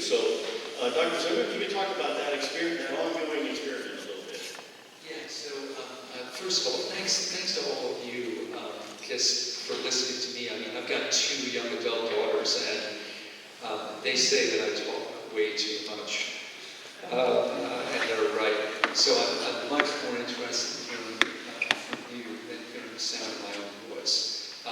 students. So, Dr. Zimmerman, if you could talk about that experience, that ongoing experience a little bit. Yeah, so first of all, thanks to all of you just for listening to me. I mean, I've got 2 young adult daughters, and they say that I talk way too much. And they're right. So I'm much more interested in hearing from you than hearing the sound of my own voice.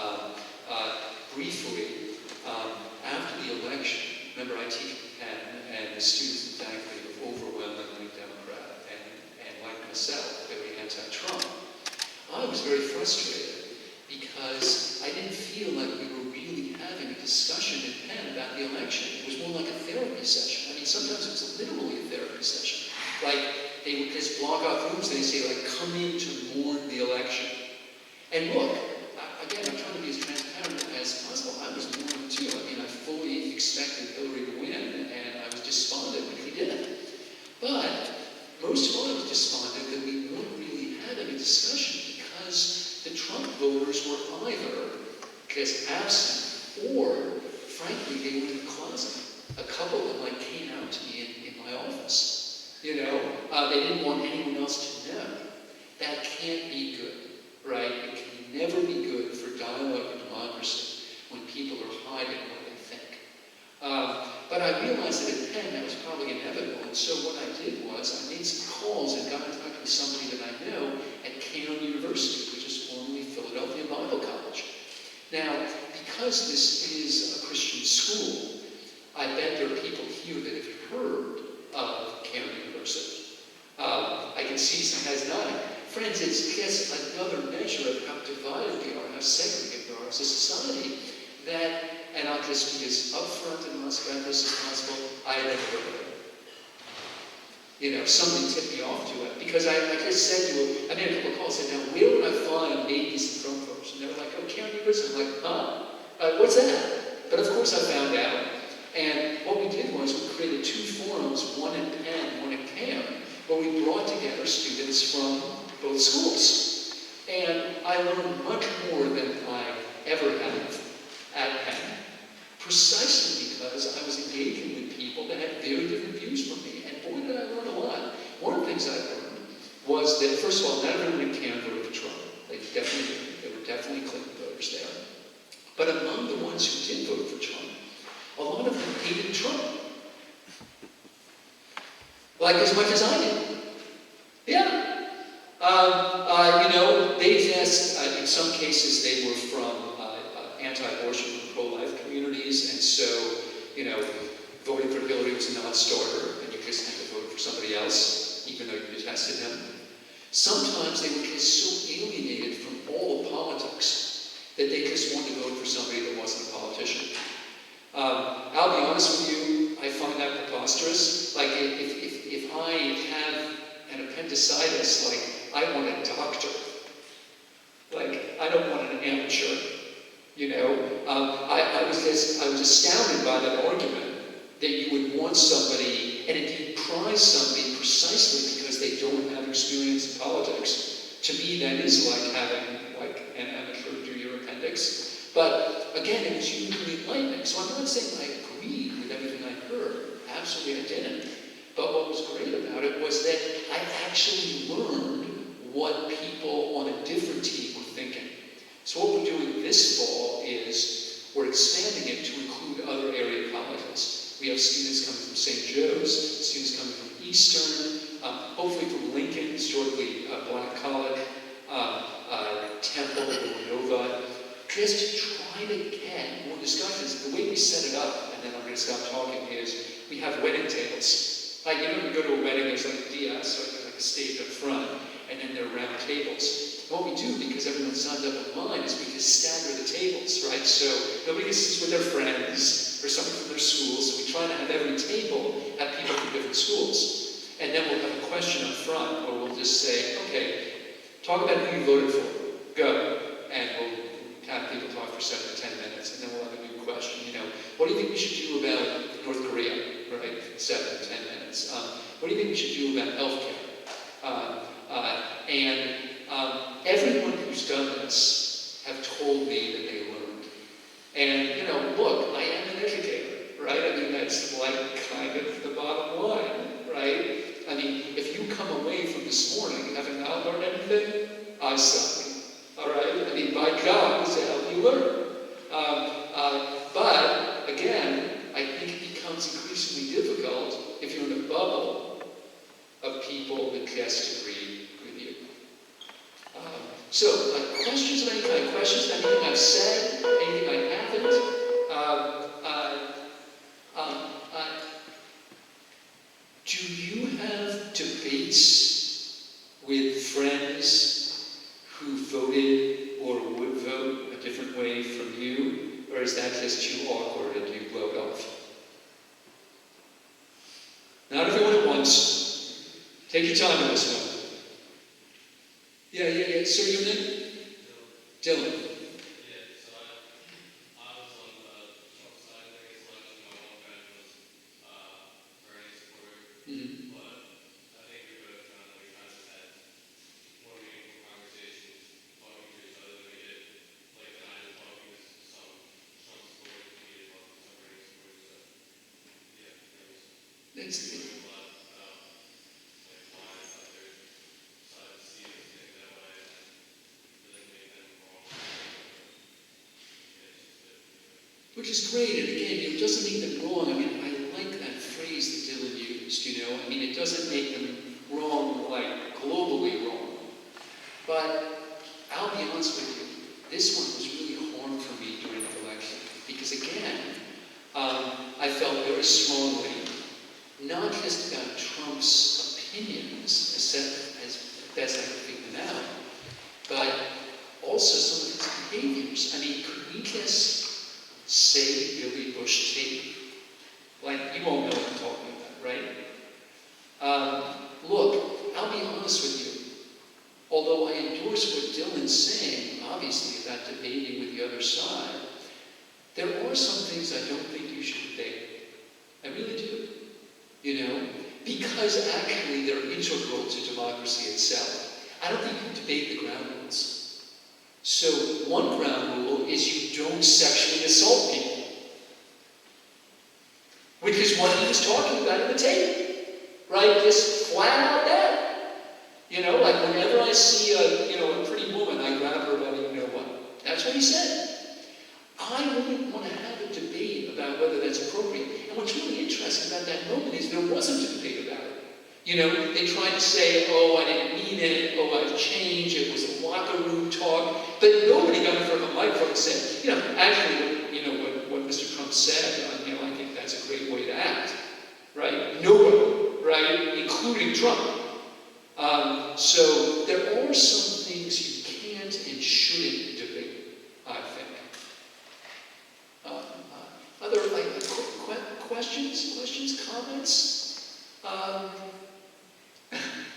Briefly, after the election, remember I teach at Penn, and the students in faculty were overwhelmingly Democrat, and like myself, very anti-Trump. I was very frustrated because I didn't feel like we were really having a discussion at Penn about the election. It was more like a therapy session. I mean, sometimes it was literally a therapy session. Like, they would just block off rooms and they'd say, like, come in to mourn the election. And look, again, I'm trying to be as transparent as possible. I was mourning too. I mean, I fully expected Hillary to win, and I was despondent when he did. But most of all, I was despondent that we weren't really having a discussion because the Trump voters were either just absent or, frankly, they were in the closet. A couple of them like came out to me in my office. You know, they didn't want anyone else to know. That can't be good, right? It can never be good for dialogue and democracy when people are hiding what they think. But I realized that at Penn that was probably inevitable, and so what I did was I made some calls and got in touch with somebody that I know at Cairn University, which is formerly Philadelphia Bible College. Now, because this is a Christian school, I bet there are people here that have heard of Cairn University. I can see some heads nodding. Friends, it's just another measure of how divided we are, how segregated we are as a society, that, and I'll just be as upfront and honest about this as possible, I had never heard of it. You know, somebody tipped me off to it, because I just said to them, I made a couple of calls, and said, now, where would I find maybe some Trump folks? And they were like, oh, Cairn University. I'm like, what's that? But of course I found out. And what we did was we created 2 forums, one in Penn, one in Cairn, where we brought together students from both schools. And I learned much more than I ever have at Penn, precisely because I was engaging with people that had very different views from me. And boy, did I learn a lot. One of the things I learned was that, first of all, not everyone in Cairn voted for Trump. They were definitely Clinton voters there. But among the ones who did vote for Trump, a lot of them hated Trump. Like as much as I did. Yeah. You know, they just, in some cases, they were from anti-abortion and pro-life communities, and so, you know, voting for Hillary was a non-starter, and you just had to vote for somebody else, even though you detested him. Sometimes they were just so alienated from all of politics that they just wanted to vote for somebody that wasn't a politician. I'll be honest with you, I find that preposterous. Like, if I have an appendicitis, like, I want a doctor. Like, I don't want an amateur, you know? I was astounded by that argument that you would want somebody, and indeed prize somebody precisely because they don't have experience in politics. To me, that is like having, like, an amateur do your appendix. But again, it was hugely enlightening. So I'm not saying I agreed with everything I heard. Absolutely I didn't. But what was great about it was that I actually learned what people on a different team were thinking. So what we're doing this fall is we're expanding it to include other area colleges. We have students coming from St. Joe's, students coming from Eastern, hopefully from Lincoln, historically Black College, Temple, Villanova, just to try to get more discussions. The way we set it up, and then I'm going to stop talking, is we have wedding tables. Like, you know, you go to a wedding, there's like a DS, so there's like a stage up front, and then there are round tables. What we do, because everyone signed up online, is we just stagger the tables, right? So nobody sits with their friends or somebody from their schools, so we try to have every table have people from different schools. And then we'll have a question up front, or we'll just say, okay, talk about who you voted for. Go. And we'll have people talk for 7 to 10 minutes, and then we'll have a new question. You know, what do you think we should do about North Korea? Right? 7 to 10 minutes. What do you think we should do about healthcare? Everyone who's done this have told me that they learned. And, you know, look, I am an educator, right? I mean, that's like kind of the bottom line, right? I mean, if you come away from this morning having not learned anything, I suck. All right? I mean, my job is to help you learn. But again, I think it becomes increasingly difficult if you're in a bubble of people that just agree with you. So, questions of any kind, questions, anything I've said, anything I haven't. Do you have debates with friends who voted or would vote a different way from you? Or is that just too awkward and you blow it off? Not everyone at once. Take your time on this one. Yeah. Sir, your name? Dylan. Which is great, and again, it doesn't make them wrong. I mean, I like that phrase that Dylan used, I mean, it doesn't make them wrong, like globally wrong. But I'll be honest with you, this one was really hard for me during the election. Because again, I felt very strongly, not just about Trump's opinions, as best I could figure them out, but also some of his behaviors. I mean, could we just say Billy Bush tape? Like, you all know what I'm talking about, right? Look, I'll be honest with you. Although I endorse what Dylan's saying, obviously, about debating with the other side, there are some things I don't think you should debate. I really do. Because actually they're integral to democracy itself. I don't think you debate the ground rules. So one ground rule is you don't sexually assault people. Which is what he was talking about in the tape. Right? Just flat out that. Like whenever I see a pretty woman, I grab her by the what. That's what he said. I wouldn't want to have a debate about whether that's appropriate. And what's really interesting about that moment is there wasn't a debate about it. They tried to say, oh, I didn't mean it, oh, I've changed, it was a locker room talk, but nobody got in front of a microphone and said, actually, what Mr. Trump said, I think that's a great way to act, right? Nobody, right? Including Trump. So there are some things you can't and shouldn't debate, I think. Other questions, comments?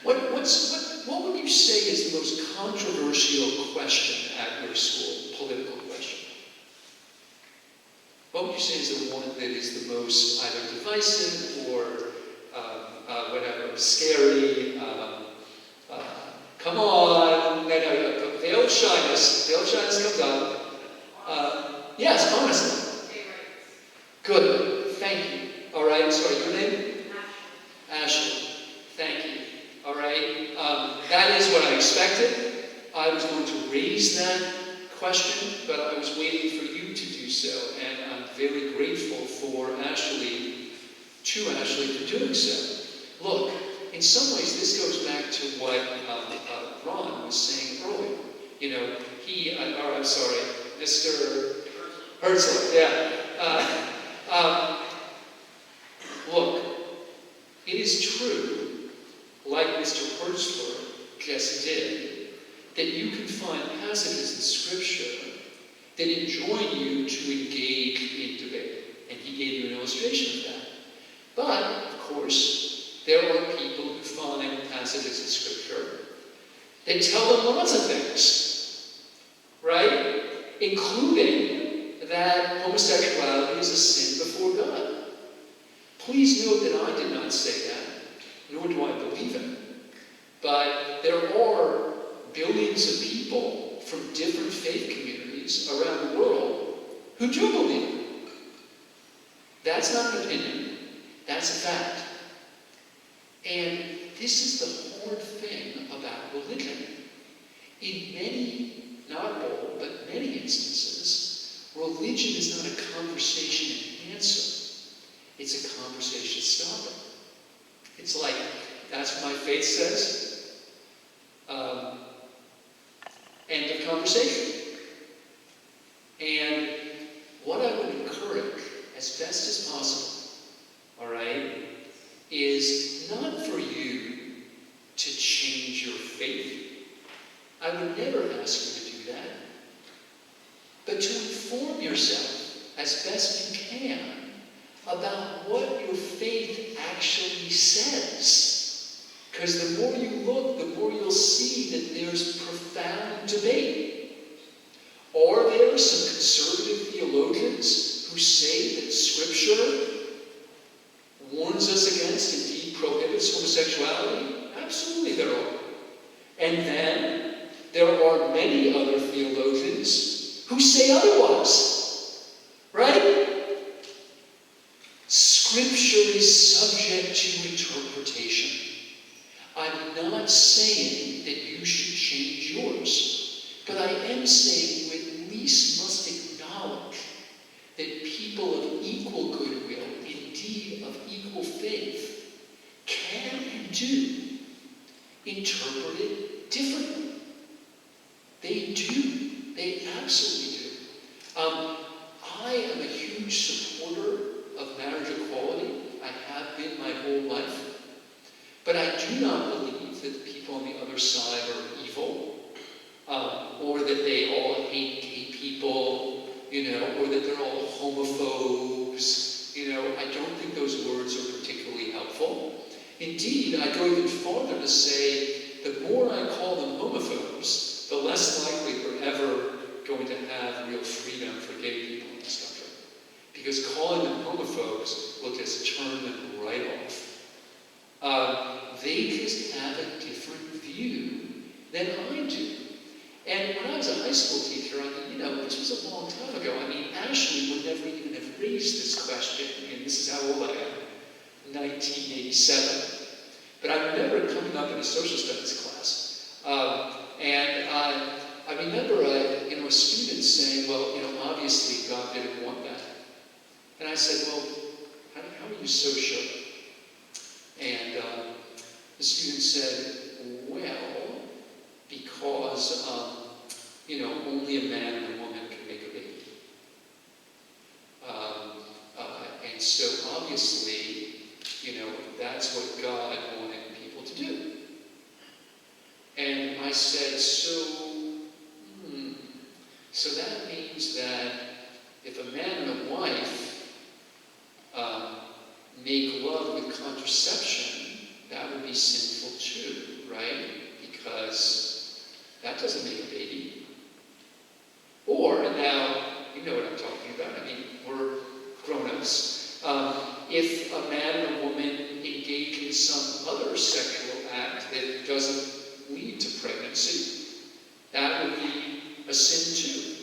What would you say is the most controversial question at your school, political question? What would you say is the one that is the most either divisive or whatever, scary? Come on, no, veiled shyness comes up. Yes, honestly. Good, thank you. All right, sorry, your name? Ashley. Thank you. All right. That is what I expected. I was going to raise that question, but I was waiting for you to do so, and I'm very grateful for Ashley for doing so. Look, in some ways, this goes back to what Ron was saying earlier. Mr. Hertzler. Yeah. Look, it is true, like Mr. Hertzler just did, that you can find passages in Scripture that enjoin you to engage in debate. And he gave you an illustration of that. But, of course, there are people who find passages in Scripture that tell them lots of things, right? Including that homosexuality is a sin before God. Please note that I did not say that, nor do I believe it. But there are billions of people from different faith communities around the world who do believe it. That's not an opinion. That's a fact. And this is the hard thing about religion. In many, not all, but many instances, religion is not a conversation enhancer. It's a conversation stopper. It's like, that's what my faith says. End of conversation. And what I would encourage, as best as possible, all right, is not for you to change your faith. I would never ask you to do that. But to inform yourself as best you can about what your faith actually says. Because the more you look, the more you'll see that there's profound debate. Or there are some conservative theologians who say that Scripture warns us against, indeed prohibits homosexuality. Absolutely there are. And then there are many other theologians who say otherwise. Right? Scripture is subject to interpretation. I'm not saying that you should change yours, but I am saying you at least must acknowledge that people of equal goodwill, indeed of equal faith, can and do interpret it differently. They do. They absolutely do. I am a huge supporter of marriage equality. I have been my whole life. But I do not believe that the people on the other side are evil, or that they all hate gay people, or that they're all homophobes. I don't think those words are particularly helpful. Indeed, I go even farther to say the more I call them homophobes, the less likely we're ever going to have real freedom for gay people in this country. Because calling them homophobes will just turn them right off. They just have a different view than I do. And when I was a high school teacher, this was a long time ago. Ashley would never even have raised this question. And this is how old I am, 1987. But I remember coming up in a social studies class. And I remember a student saying, well, obviously God didn't want that. And I said, well, how are you so sure? And the student said, well, because, only a man and a woman can make a baby. And so obviously, that's what God wanted people to do. And I said, so that means that if a man and a wife make love with contraception, that would be sinful too, right? Because that doesn't make a baby. Or, and now, you know what I'm talking about. We're grown-ups. If a man and a woman engage in some other sexual act that doesn't lead to pregnancy, that would be a sin too.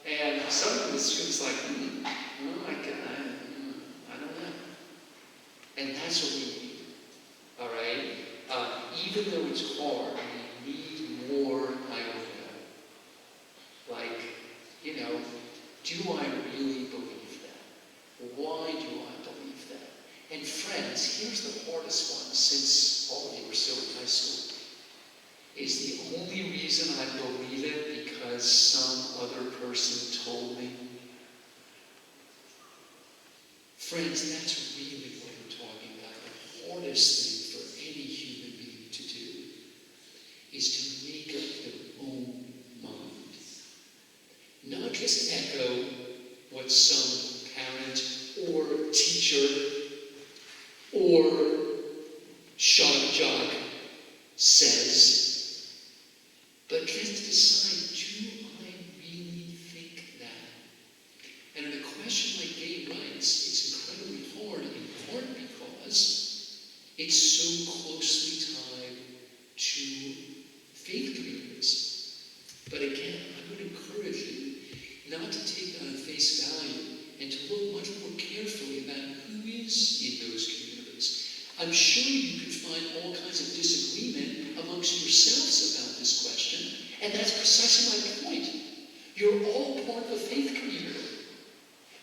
And some of the students like, oh my God, I don't know. And that's what we need, all right? Even though it's hard, we need more, I don't know. Like, do I really believe that? Why do I believe that? And friends, here's the hardest one, since all of you were still in high school. Is the only reason I believe it because some other person told me? Friends, that's really what I'm talking about. The hardest thing for any human being to do is to make up their own mind. Not just echo what some parent or teacher or shock jock says, but just decide, do I really think that? And in a question like gay rights, it's incredibly hard, in part because it's so closely tied to faith communities. But again, I would encourage you not to take that at face value and to look much more carefully about issues in those communities. I'm sure you could find all kinds of disagreement amongst yourselves about this question, and that's precisely my point. You're all part of a faith community,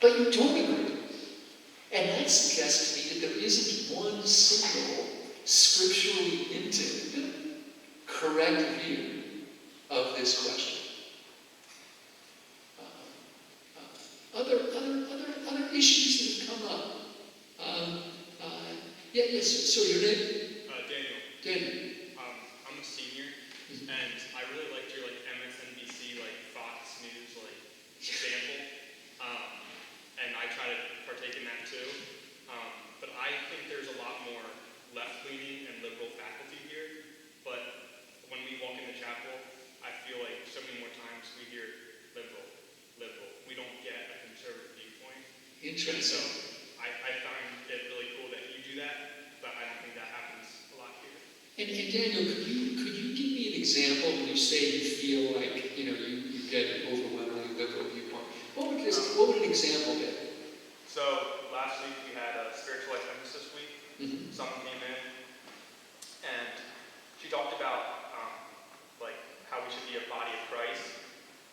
but you don't agree. And that suggests to me that there isn't one single scripturally hinted correct view of this question. Other issues that have come up. Yes, so your name? Daniel. Daniel. I'm a senior, and I really liked your MSNBC Fox News example, and I try to partake in that too. But I think there's a lot more left-leaning and liberal faculty here. But when we walk in the chapel, I feel like so many more times we hear liberal. We don't get a conservative viewpoint. Interesting. So I find it really cool that you do that, but I don't think that happens a lot here. And Daniel, could you give me an example when you say you feel like you get an overwhelmingly liberal viewpoint? What would an example be? So last week we had a spiritual life emphasis week. Mm-hmm. Someone came in and she talked about how we should be a body of Christ,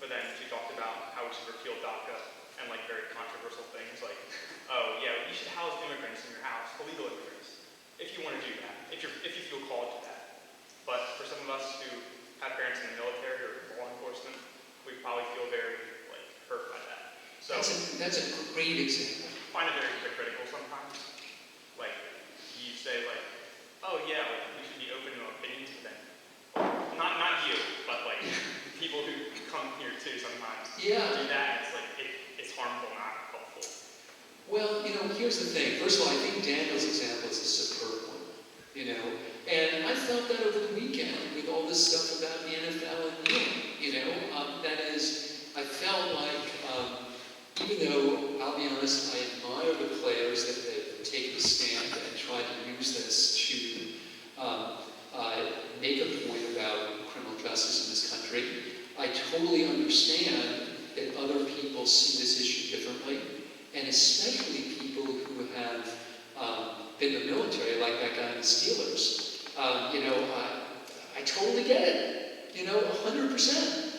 but then she talked about how we should repeal DACA and very controversial things like, oh yeah, you should house immigrants in your house, illegal immigrants, if you want to do that, if you feel called to that. But for some of us who have parents in the military or law enforcement, we probably feel very hurt by that. So that's a great example. I find it very hypocritical sometimes. You say oh yeah, we should be open to opinions, but then not you, but people who come here too sometimes do that. It's harmful, not helpful. Well, here's the thing. First of all, I think Daniel's example is a superb one. And I felt that over the weekend with all this stuff about the NFL and kneeling. That is, I felt like, even though I'll be honest, I admire the players that have taken a stand and tried to use this to make a point about criminal justice in this country. I totally understand that other people see this issue differently, and especially people who have been in the military, like that guy in the Steelers. I totally get it, 100%.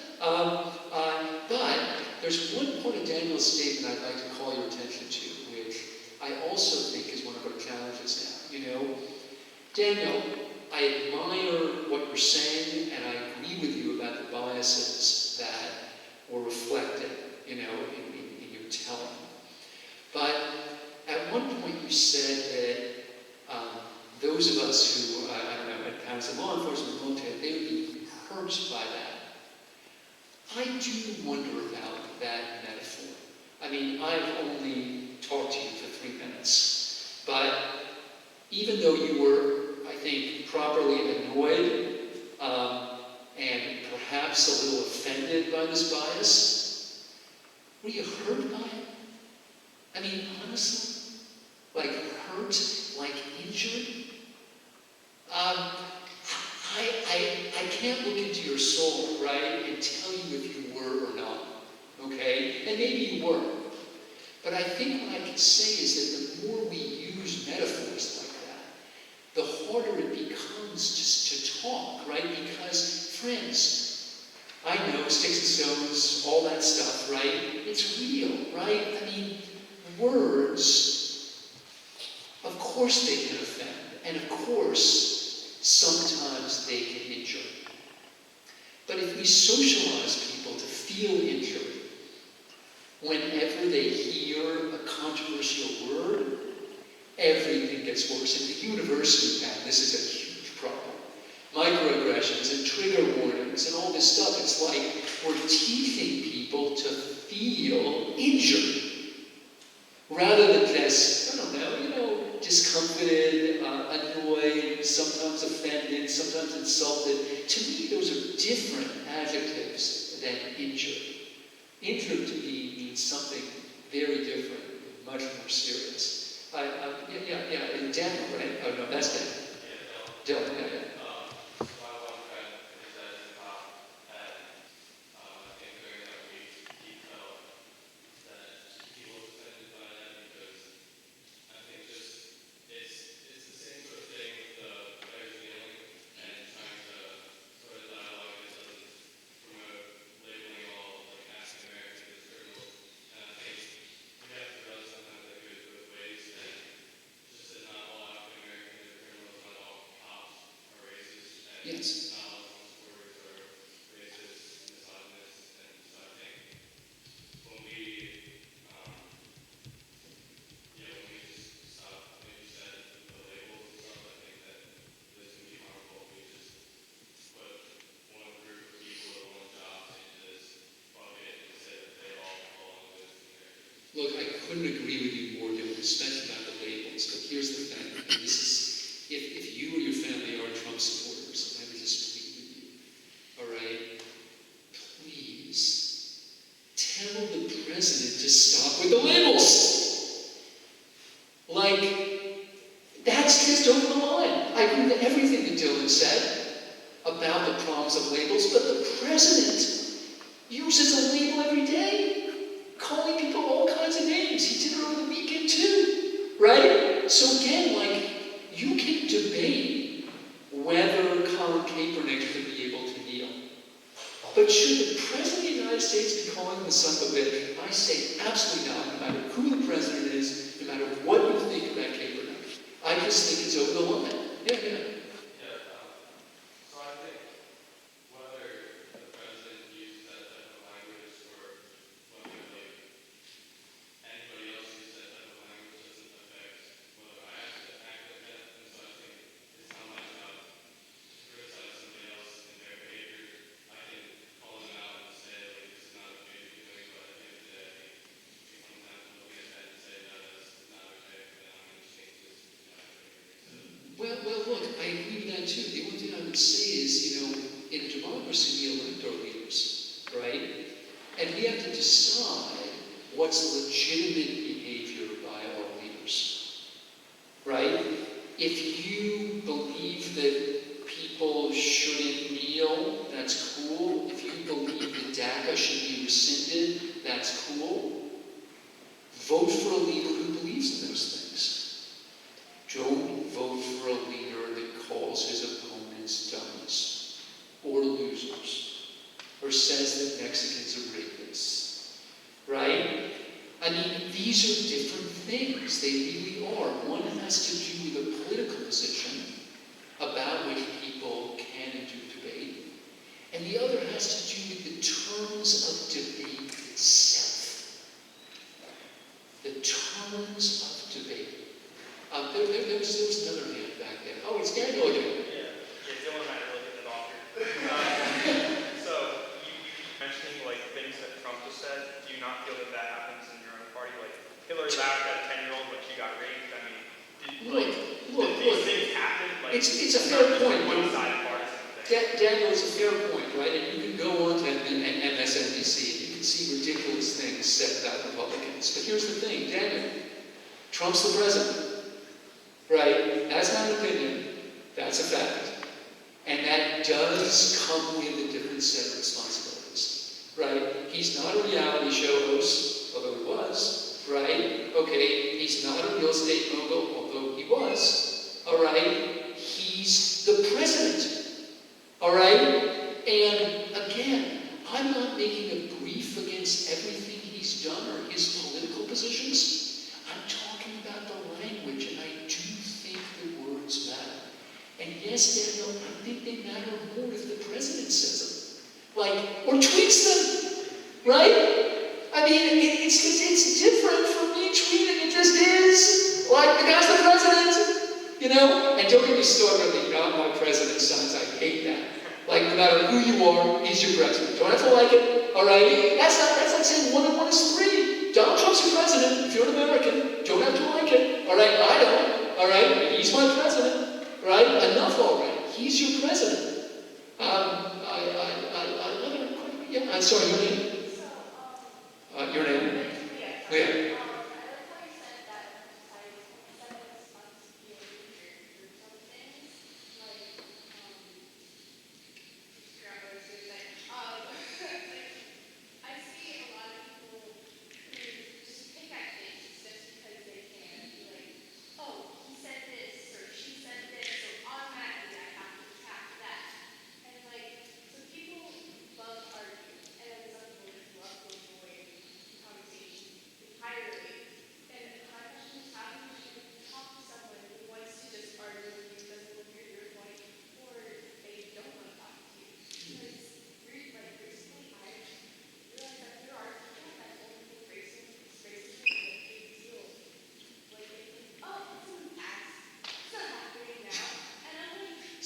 But there's one point of Daniel's statement I'd like to call your attention to, which I also think is one of our challenges now. Daniel, I admire what you're saying, and I agree with you about the biases that were reflected, in your telling. But at one point you said that those of us who, had parents in law enforcement, military, they would be hurt by that. I do wonder about that metaphor. I've only talked to you for 3 minutes, but even though you were, I think, properly annoyed and perhaps a little offended by this bias, were you hurt by it? Honestly? Hurt? Injured? I can't look into your soul, right, and tell you if you were or not, okay? And maybe you were. But I think what I can say is that the more we use metaphors like that, the harder it becomes just to talk, right? Because, friends, I know sticks and stones, all that stuff, right? It's real, right? Words, of course they can offend, and of course, sometimes they can injure. But if we socialize people to feel injured whenever they hear a controversial word, everything gets worse. In the university, this is a huge problem. Microaggressions and trigger warnings and all this stuff, it's like we're teaching people to feel injured rather than just, discomfited, annoyed, sometimes offended, sometimes insulted. To me, those are different adjectives than injured. Injured to me means something very different, much more serious. Daniel, right? Oh no, that's Daniel. Dylan, yeah. Just with respect about the labels, but here's the thing, and this is, if you or your family are Trump supporters, let me just plead with you, all right? Please tell the president to stop with the labels. Like, that's just over the line. I agree with everything that Dylan said about the problems of labels, but the president uses a label every day, calling people all kinds of names. He did it over the weekend too, right? So again, like, you can debate whether Colin Kaepernick should be able to kneel. But should the President of the United States be calling him the son of a bitch? I say absolutely not, no matter who the president is, no matter what you think about Kaepernick. I just think it's over the line. Yeah. So I think whether the president uses that type of language or whether anybody else uses that type of language doesn't affect whether I have to act like that. And so I think it's not my job to criticize somebody else and their behavior. I can call them out and say, like, this is not okay to be doing, but at the end of the day, I think sometimes we'll look at that and say, no, that's not okay, and I'm going to change this. Well, look, I agree with that too. The only thing I would say is, in a democracy, we elect our leaders, right? And we have to decide what's legitimate behavior by our leaders, right? If you believe that people shouldn't kneel, that's cool. If you believe that DACA should be rescinded, that's cool. Vote for a leader who believes in those things. Don't vote for a leader that calls his opponents dummies or losers or says that Mexicans are rapists, right? I mean, these are different things. They really are. One has to do with a political position about which people can and do debate, and the other has to do with the terms of debate itself. The terms of debate. There was another hand back there. Oh, it's Daniel again. Yeah, Dylan and I are really getting it off here. So, you mentioning, like, things that Trump just said, do you not feel that that happens in your own party? Like, Hillary laughed at a 10-year-old when she got raped. I mean, did these things happen? Like, It's a fair point. One-sided partisan thing. Daniel, it's a fair point, right? And you can go on to MSNBC and you can see ridiculous things said about Republicans. But here's the thing, Daniel, Trump's the president, right? That's not an opinion, that's a fact. And that does come with a different set of responsibilities, right? He's not a reality show host, although he was, right? Okay, he's not a real estate mogul, although he was, all right? He's the president, all right? And again, I'm not making a brief against everything he's done or his political positions. I'm talking about the language, and I do think the words matter. And yes, Daniel, I think they matter more if the president says them. Like, or tweets them, right? I mean, it's different from me tweeting. It just is. Like, the guy's the president, And don't get me started on the not my president signs. I hate that. Like, no matter who you are, he's your president. Don't have to like it, all right? That's like saying 1 and 1 is 3. Donald Trump's your president. If you're an American, don't have to like it, all right? I don't, all right? He's my president, right? Enough already. He's your president. Yeah, I'm sorry, your name? Your name? Yeah.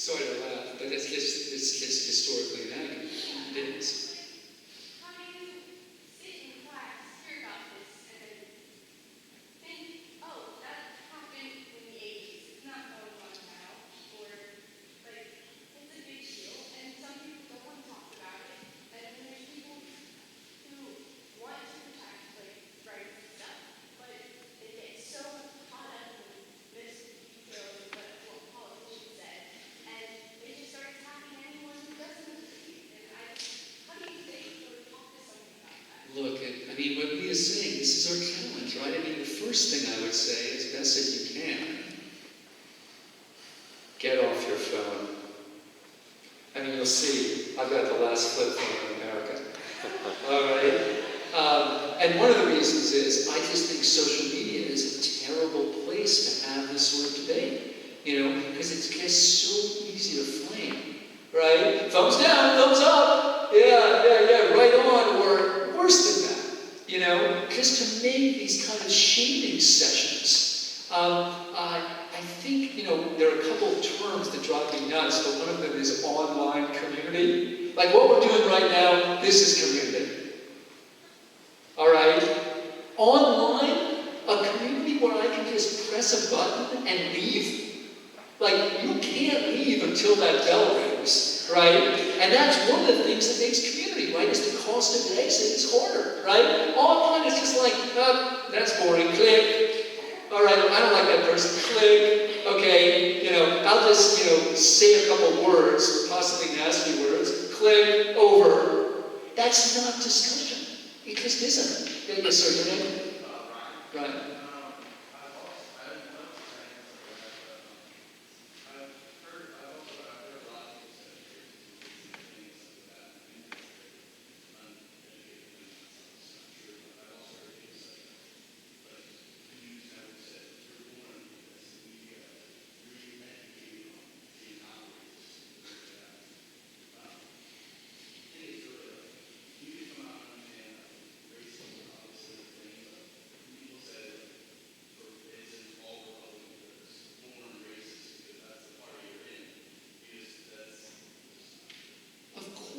Sorry to laugh, but it's historically inaccurate. It is. How do you sit in class, hear about this, and then think, oh, first thing I would say, as best as you can, get off your phone. I mean, you'll see, I've got the last flip phone in America. All right? And one of the reasons is, I just think social media is a terrible place to have this sort of debate. You know, because it gets so easy to flame. Right? Thumbs down, thumbs up. Yeah, right on, or worse than that. You know, just to make these kind of shaming sessions. I think, you know, there are a couple of terms that drive me nuts, but one of them is online community. Like what we're doing right now, this is community. All right? Online, a community where I can just press a button and leave. Like, you can't leave until that bell rings, right? And that's one of the things that makes community, right? Is the cost of exit is harder, right? Online is just like, oh, that's boring, click. All right, I don't like that person, click. Okay, you know, I'll just, you know, say a couple words, possibly nasty words, click, over. That's not discussion. It just isn't. Yes, sir, your name? Right.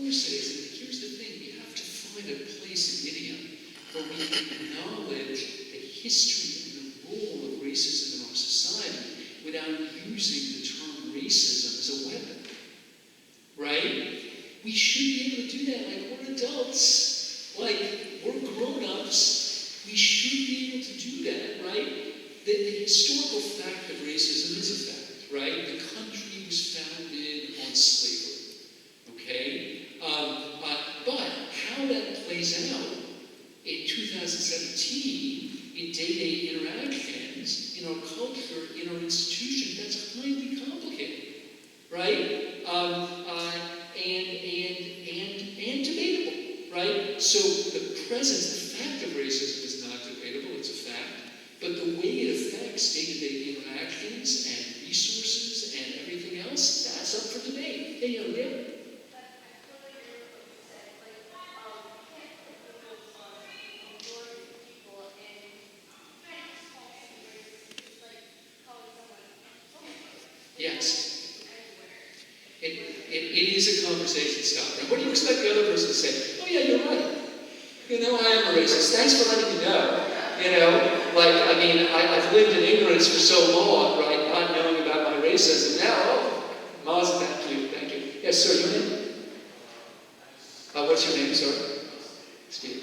Here's the thing, we have to find a place in idiom where we acknowledge the history and the role of racism in our society without using the term racism as a weapon. Right? We should be able to do that. Like, we're adults. Like, we're grown-ups. We should be able to do that, right? The historical fact of racism is a fact, right? The country was founded on slavery. Okay? But how that plays out in 2017, in day-to-day interactions, in our culture, in our institution, that's highly complicated, right? And debatable, right? So the presence, the fact of racism is not debatable, it's a fact, but the way it affects day-to-day interactions and resources and everything else, that's up for debate. Hey, young man. Yes. It is a conversation starter. And what do you expect the other person to say? Oh yeah, you're right. You know, I am a racist. Thanks for letting me know. You know, like, I mean, I've lived in ignorance for so long, right, not knowing about my racism. Now, oh, Maz, thank you. Yes, sir, your name? What's your name, sir? Steve.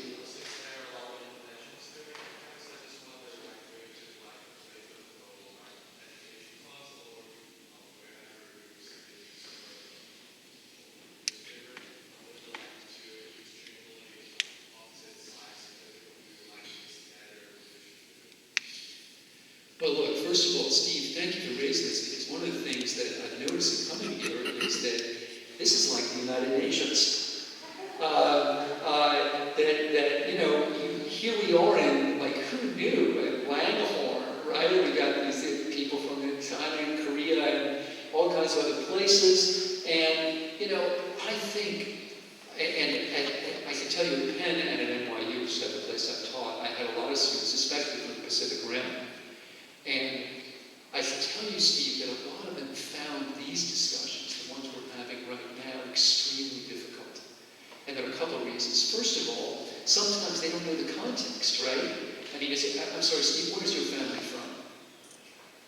Well, look, first of all, Steve, thank you for raising this, because one of the things that I've noticed in coming here is that this is like the United Nations. That you know, here we are in, like, who knew, in Langhorne, right? We got these people from China and Korea and all kinds of other places. And, you know, I think, and I can tell you at Penn and at NYU, which is the place I've taught, I had a lot of students, especially from the Pacific Rim. And I can tell you, Steve, that a lot of them found these discussions, the ones we're having right now, extremely difficult. And there are a couple of reasons. First of all, sometimes they don't know the context, right? I mean, I'm sorry, Steve, where is your family from?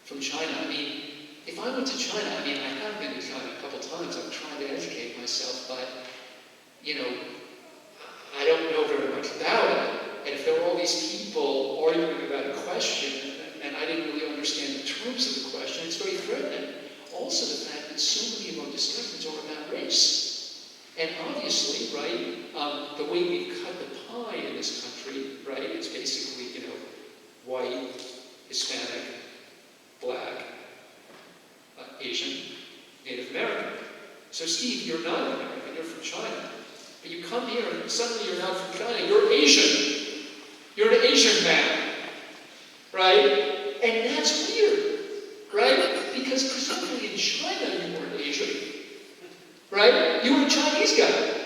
From China. I mean, if I went to China, I mean, I have been to China a couple times. I'm trying to educate myself, but, you know, I don't know very much about it. And if there were all these people arguing about a question, and I didn't really understand the terms of the question, it's very threatening. Also the fact that so many of our discussions are about race. And obviously, right, the way we've cut the pie in this country, right, it's basically, you know, white, Hispanic, black, Asian, Native American. So Steve, you're not American, you're from China. But you come here and suddenly you're not from China, you're Asian. You're an Asian man, right? And that's weird, right? Because presumably in China you weren't Asian, right? You were a Chinese guy.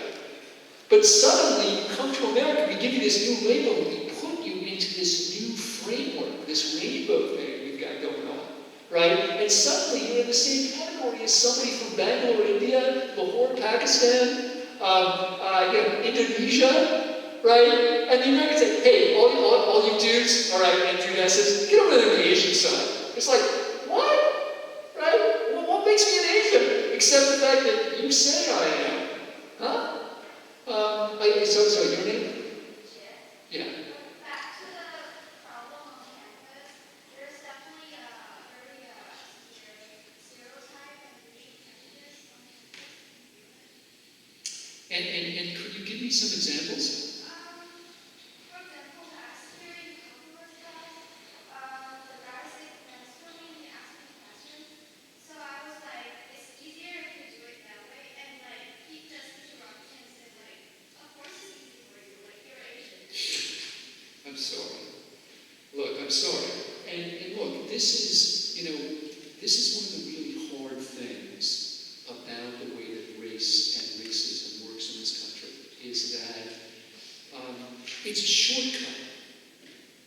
But suddenly you come to America, we give you this new label, we put you into this new framework, this rainbow thing we've got going on, right? And suddenly you're in the same category as somebody from Bangalore, India, Lahore, Pakistan, Indonesia, right? And the Americans say, hey, all you dudes, all right, and Judesses, get over there to the Asian side. It's like, what? Right? Well, what makes me an Asian? Except the fact that you say I am. Huh? So your name? Yeah. Back to the problem on campus, there's definitely a very stereotype and racial prejudice on campus. And could you give me some examples? For example, last year in calculus class, the guy sitting next to me asked me questions. So I was like, it's easier if you do it that way. And like, he just interrupted and said like, of course it's easy for you, like you're Asian. I'm sorry. Look, I'm sorry. And look, this is one of the really hard things about the way that race and racism works in this country, is that it's a shortcut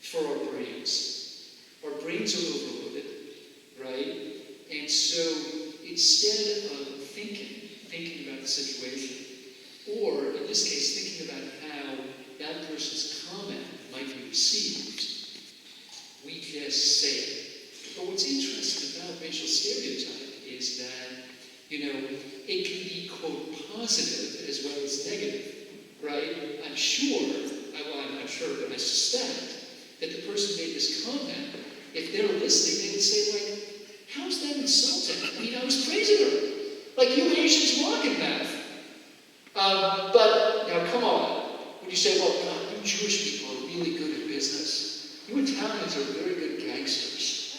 for our brains. Our brains are overloaded, right? And so instead of thinking about the situation, or in this case, thinking about how that person's comment might be received, we just say it. But what's interesting about racial stereotype is that, it can be, quote, positive as well as negative, right? I'm not sure, but I suspect that the person made this comment, if they're listening, they would say, like, how's that insulting? I mean, I was praising her. Like, you Asians rock in math. But, now come on. When you say, well, God, you Jewish people are really good at business. You Italians are very good gangsters.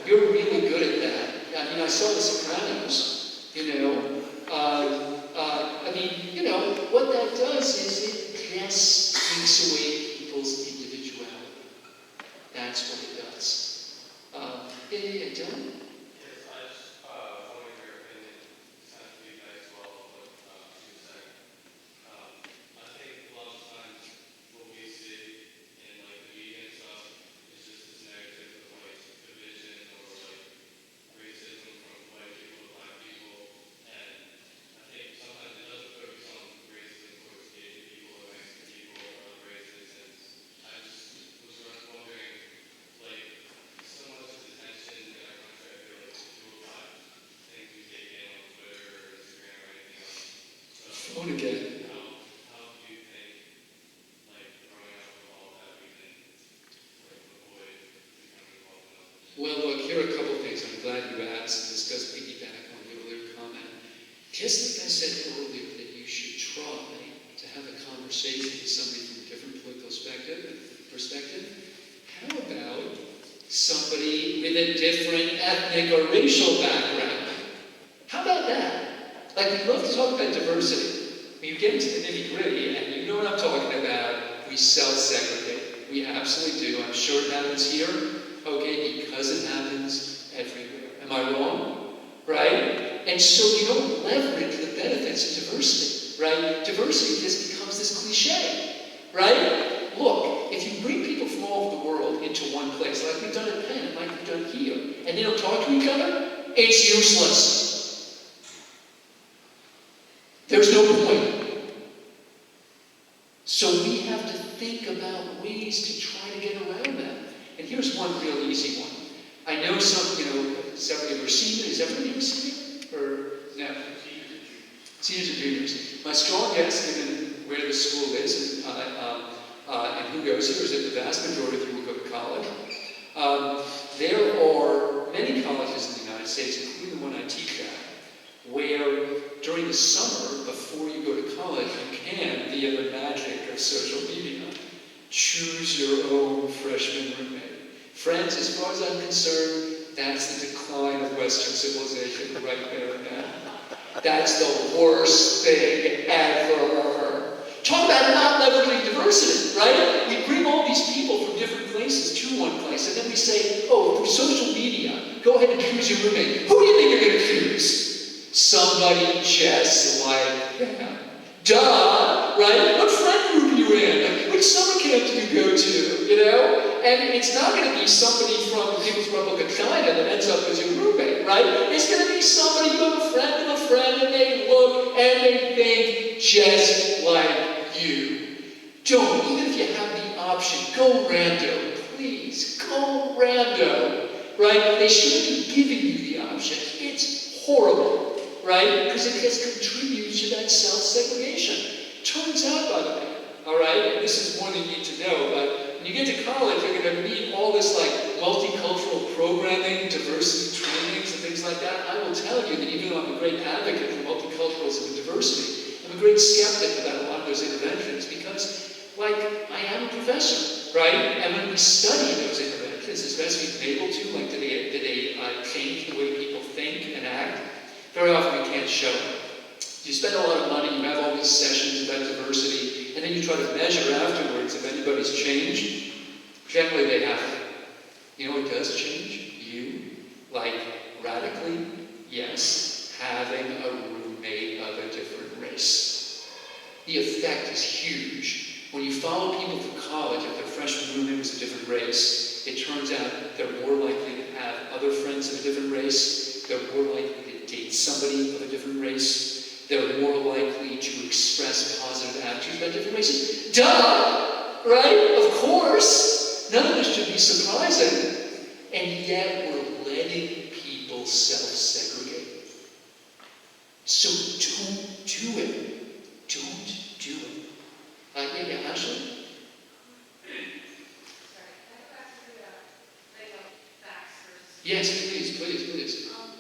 You're really good at that. I mean, I saw The Sopranos, what that does is it just takes away people's individuality. That's what it does. Dylan? Yes, I just wanted your opinion, kind of feedback as well, what you were saying. I think a lot of times what we see in like the media and stuff is just this narrative of like division or like racism from white people to black people, and I think sometimes it doesn't focus on racism towards Asian people or Mexican people or other races, and I just was wondering, like, so much of the tension in our country, I feel like is fueled by things we take in on Twitter or Instagram or anything else. So, Phone again. how do you think, like, growing up with all that, we can, like, avoid becoming involved in other? Well, look, here are a couple of things. I'm glad you asked, and this does piggyback on the earlier comment. Just like I said earlier, that you should try to have a conversation with somebody from a different political perspective. How about somebody with a different ethnic or racial background? How about that? Like, we love to talk about diversity. When you get into the nitty-gritty, and you know what I'm talking about, we self-segregate. We absolutely do. I'm sure it happens here, okay, because it happens everywhere. Am I wrong? Right? And so you don't leverage the benefits of diversity, right? Diversity just becomes this cliche, right? Look, if you bring people from all over the world into one place, like we've done at Penn, like we've done here, and they don't talk to each other, it's useless. There's no point. So we have to think about ways to try to get around that. And here's one real easy one. I know several of you are seniors. Is everybody here a senior? Or no? Seniors and juniors. My strong guess, given where the school is and who goes here, is that the vast majority of you will go to college. There are many colleges in the United States, including the one I teach at, where during the summer, before you go to college, you can, via the magic of social media, choose your own freshman roommate. Friends, as far as I'm concerned, that's the decline of Western civilization right there and now. That's the worst thing ever. Talk about not leveraging diversity, right? We bring all these people from different places to one place, and then we say, oh, through social media, go ahead and choose your roommate. Who do you think you're going to choose? Somebody just like them. Duh, right? What friend group are you in? Which summer camp do you go to? You know? And it's not going to be somebody from the People's Republic of China that ends up as your roommate, right? It's going to be somebody you have a friend, and they look and they think just like you. Don't, even if you have the option, go rando, please. Go rando, right? They shouldn't be giving you the option. It's horrible, right? Because it has contributed to that self-segregation. Turns out, by the way, all right, and this is more than you need to know, but when you get to college, you're going to meet all this like multicultural programming, diversity trainings, and things like that. I will tell you that even though I'm a great advocate for multiculturalism and diversity, I'm a great skeptic about a lot of those interventions because, like, I am a professor, right? And when we study those interventions, as best we've been able to, like, do they change the way people think and act? Very often we can't show it. You spend a lot of money, you have all these sessions about diversity, and then you try to measure afterwards if anybody's changed. Generally they haven't. You know what does change? You. Like, radically, yes, having a roommate of a different race. The effect is huge. When you follow people through college, if their freshman roommate was a different race, it turns out they're more likely to have other friends of a different race, they're more likely to date somebody of a different race, they're more likely to express positive attitudes about different races. Duh! Right? Of course! None of this should be surprising. And yet we're letting people self-segregate. So don't do it. Don't do it. Yeah, Ashley? Sorry, can I go back to the thing of facts versus... Yes, please. You probably know this, but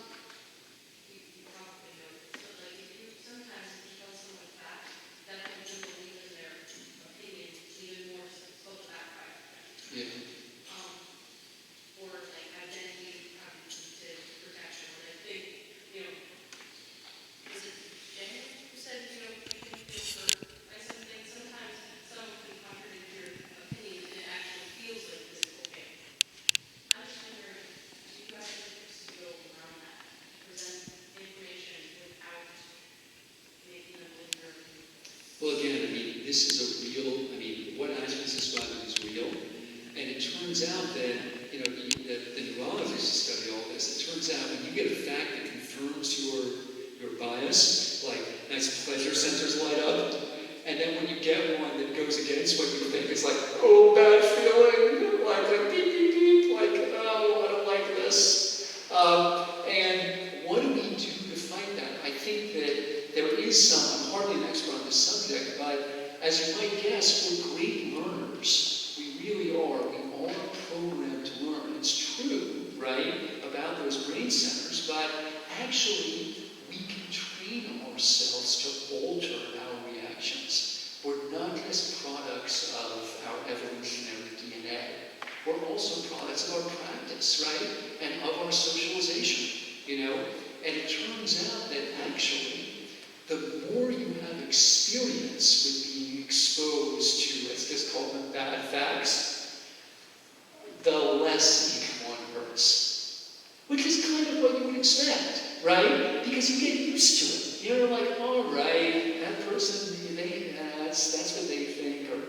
like if you sometimes if you tell someone facts, that can make them believe in their opinion even more so that way. Yeah. Or like identity to protection. And I think, was it Jen who said, you can feel hurt by something? Sometimes someone can contradict your opinion and it actually feels like physical pain. I'm just wondering, do you guys have tips to go around that? Present information without making them linger? Well, again, this is a real, what Ashley's describing is real. And it turns out that, the neurologists study all this. It turns out when you get a fact that confirms your bias, like nice pleasure centers light up, and then when you get one that goes against what you think, it's like, oh, bad feeling, like beep, beep, beep, like, oh, I don't like this. And what do we do to fight that? I think that there is I'm hardly an expert on this subject, but as you might guess, we're great learners. We really are. We are programmed to learn. It's true, right, about those brain centers, but actually, we can train ourselves to alter our reactions. We're not just products of our evolutionary DNA. We're also products of our practice, right, and of our socialization, And it turns out that actually, the more you have experience with being exposed to, let's just call them bad facts, the less each one hurts. Which is kind of what you would expect, right? Because you get used to it. You're like, all right, that person, that's what they think, or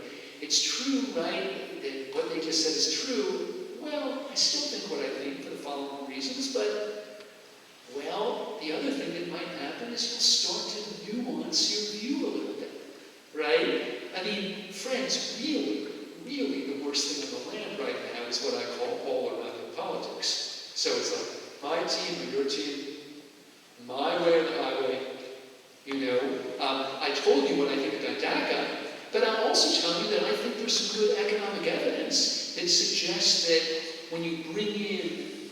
it's true, right, that what they just said is true. Well, I still think what I think for the following reasons, but, well, the other thing that might happen is you'll start to nuance your view a little bit, right? Friends, really the worst thing on the land right now is what I call all-or-nothing politics. So it's like, my team or your team, my way or the highway, I told you what I think about DACA, but I'm also telling you that I think there's some good economic evidence that suggests that when you bring in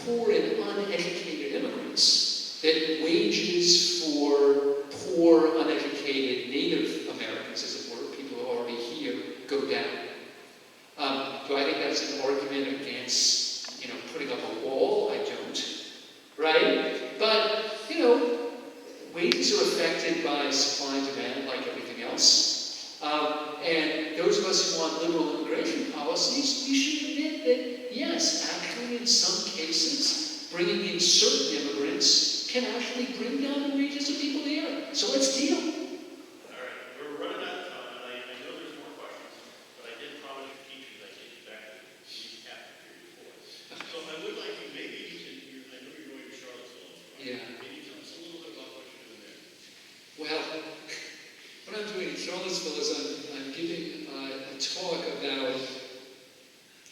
poor and uneducated immigrants, that wages for poor, uneducated Native Americans, as it were, people who are already here, go down. Do I think that's has an argument against, putting up a wall. I don't, right? But, wages are affected by supply and demand like everything else. And those of us who want liberal immigration policies, we should admit that, yes, actually in some cases, bringing in certain immigrants can actually bring down the wages of people here. So let's deal. All right, we're running out of time, and I know there's more questions, but I did promise you teachers I'd get you back to the cafeteria before. So I would like you, maybe you can, I know you're going to Charlottesville. Yeah. Maybe tell us a little bit about what you're doing there. Well, what I'm doing in Charlottesville is I'm giving a talk about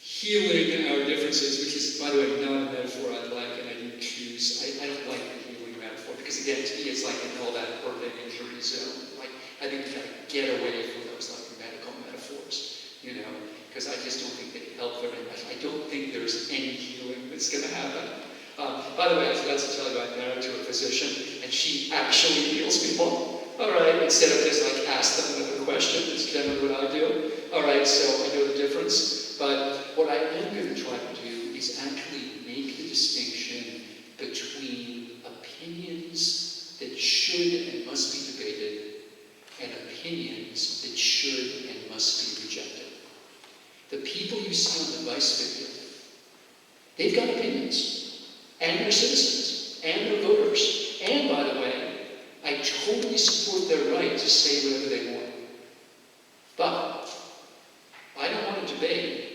healing our differences, which is, by the way, not a metaphor I like, and I didn't choose. I don't like the healing metaphor, because again, to me, it's like in all that urban injury zone. Like, I think we gotta get away from those like medical metaphors, because I just don't think they help very much. I don't think there's any healing that's gonna happen. By the way, I forgot to tell you, I'm married to a physician, and she actually heals people. All right, instead of just like ask them another question, that's generally what I do. All right, so I know the difference. But what I am going to try to do is actually make the distinction between opinions that should and must be debated and opinions that should and must be rejected. The people you see on the Vice video, they've got opinions, and they're citizens, and they're voters. And by the way, I totally support their right to say whatever they want. But I don't want to debate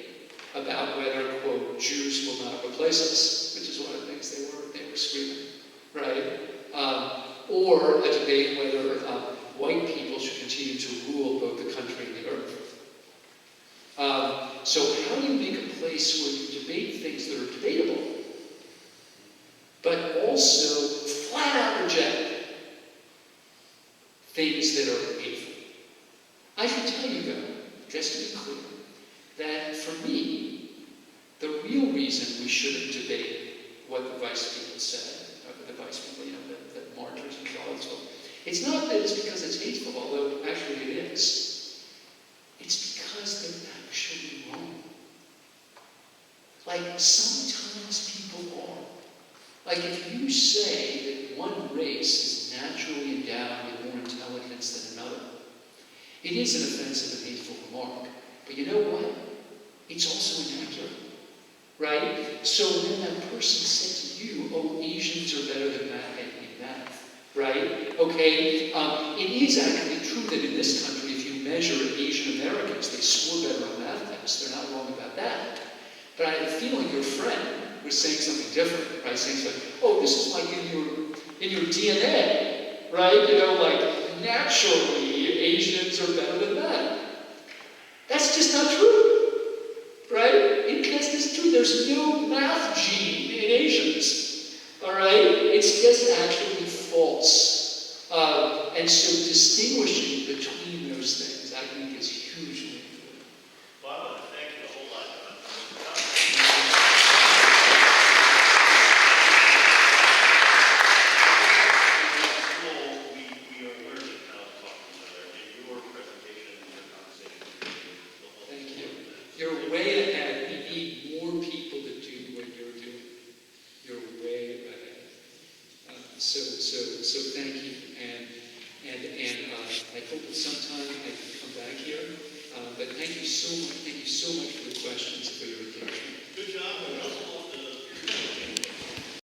about whether, quote, Jews will not replace us, which is one of the things they were screaming, right? Or a debate whether white people should continue to rule both the country and the earth. So how do you make a place where you debate things that are debatable, but also flat out reject things that are hateful? I should tell you, though, just to be clear, that for me, the real reason we shouldn't debate what the Vice people said, the Vice people, the marchers in Charlottesville, it's not that it's because it's hateful, although actually it is. It's because they're actually wrong. Like, sometimes people are. Like, if you say that one race is naturally endowed with more intelligence than another, it is an offensive and hateful remark. But you know what? It's also inaccurate, right? So when that person said to you, oh, Asians are better than math, right? Okay, it is actually true that in this country, if you measure Asian Americans, they score better on math tests. They're not wrong about that. But I have a feeling your friend was saying something different, right? Saying something, oh, this is like in your DNA, right? Like naturally Asians are better than men. That's just not true, right? That's just true. There's no math gene in Asians, all right? It's just actually false. And so distinguishing between those things, I think, is hugely important. Well, I want to thank you a whole lot. We are learning how to talk to each other, and your presentation and your conversation the whole. Thank you. You're way ahead. We need more people to do what you're doing. You're way ahead. So thank you. And I hope sometime I can come back here. But thank you so much. Thank you so much for